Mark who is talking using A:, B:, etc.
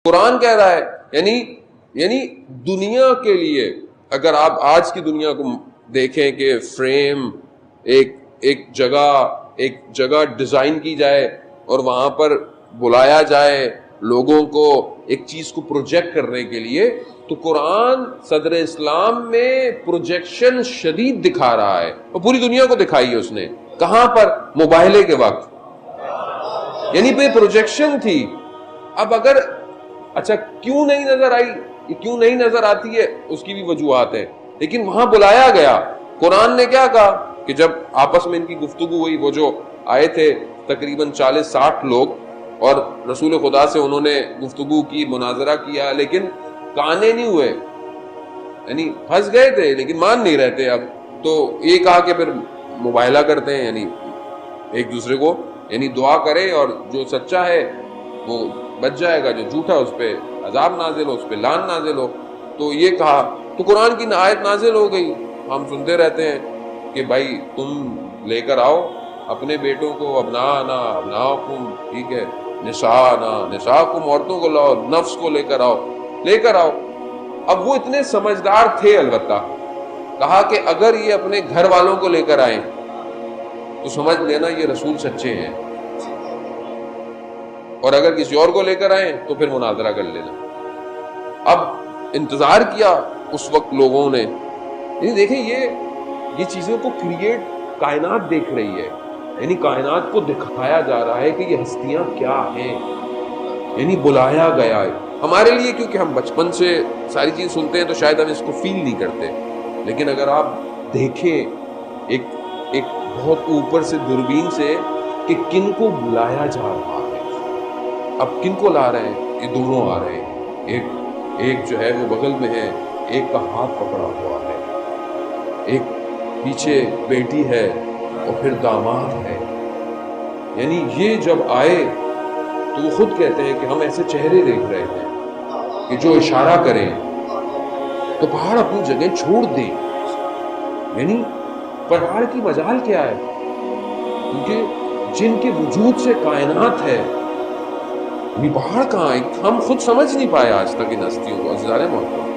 A: قرآن کہہ رہا ہے، یعنی دنیا کے لیے اگر آپ آج کی دنیا کو دیکھیں کہ فریم ایک جگہ ڈیزائن کی جائے اور وہاں پر بلایا جائے لوگوں کو ایک چیز کو پروجیکٹ کرنے کے لیے، تو قرآن صدر اسلام میں پروجیکشن شدید دکھا رہا ہے، اور پوری دنیا کو دکھائی ہے اس نے. کہاں پر؟ مباہلے کے وقت، یعنی پہ پروجیکشن تھی. اب اگر اچھا کیوں نہیں نظر آئی، یہ کیوں نہیں نظر آتی ہے، اس کی بھی وجوہات ہیں، لیکن وہاں بلایا گیا. قرآن نے کیا کہا کہ جب آپس میں ان کی گفتگو ہوئی، وہ جو آئے تھے تقریباً 40-60 لوگ، اور رسول خدا سے انہوں نے گفتگو کی، مناظرہ کیا، لیکن کانے نہیں ہوئے، یعنی پھنس گئے تھے لیکن مان نہیں رہتے. اب تو یہ کہا کہ پھر مباہلہ کرتے ہیں، یعنی ایک دوسرے کو یعنی دعا کرے، اور جو سچا ہے وہ بچ جائے گا، جو جھوٹا اس پہ عذاب نازل ہو، اس پہ لعن نازل ہو. تو یہ کہا تو قرآن کی آیت نازل ہو گئی. ہم سنتے رہتے ہیں کہ بھائی تم لے کر آؤ اپنے بیٹوں کو، ابناءنا ابناءکم، ٹھیک ہے، نساءنا نساءکم، عورتوں کو لاؤ، نفس کو لے کر آؤ. اب وہ اتنے سمجھدار تھے، البتہ کہا کہ اگر یہ اپنے گھر والوں کو لے کر آئیں تو سمجھ لینا یہ رسول سچے ہیں، اور اگر کسی اور کو لے کر آئیں تو پھر مناظرہ کر لینا. اب انتظار کیا اس وقت لوگوں نے، یعنی دیکھیں یہ چیزوں کو کریٹ کائنات دیکھ رہی ہے، یعنی کائنات کو دکھایا جا رہا ہے کہ یہ ہستیاں کیا ہیں، یعنی بلایا گیا ہے. ہمارے لیے کیونکہ ہم بچپن سے ساری چیز سنتے ہیں تو شاید ہم اس کو فیل نہیں کرتے، لیکن اگر آپ دیکھیں ایک بہت اوپر سے دوربین سے کہ کن کو بلایا جا رہا ہے. اب کن کو لا رہے ہیں؟ یہ دونوں آ رہے ہیں، ایک جو ہے وہ بغل میں ہے، ایک کا ہاتھ پکڑا ہوا ہے، ایک پیچھے بیٹی ہے اور پھر داماد ہے. یعنی یہ جب آئے تو وہ خود کہتے ہیں کہ ہم ایسے چہرے دیکھ رہے ہیں کہ جو اشارہ کریں تو پہاڑ اپنی جگہ چھوڑ دیں. یعنی پہاڑ کی مجال کیا ہے؟ کیونکہ جن کے وجود سے کائنات ہے، یہ پہاڑ کہاں ہے؟ ہم خود سمجھ نہیں پائے آج تک ان ہستیوں کو. عزیزان محترم،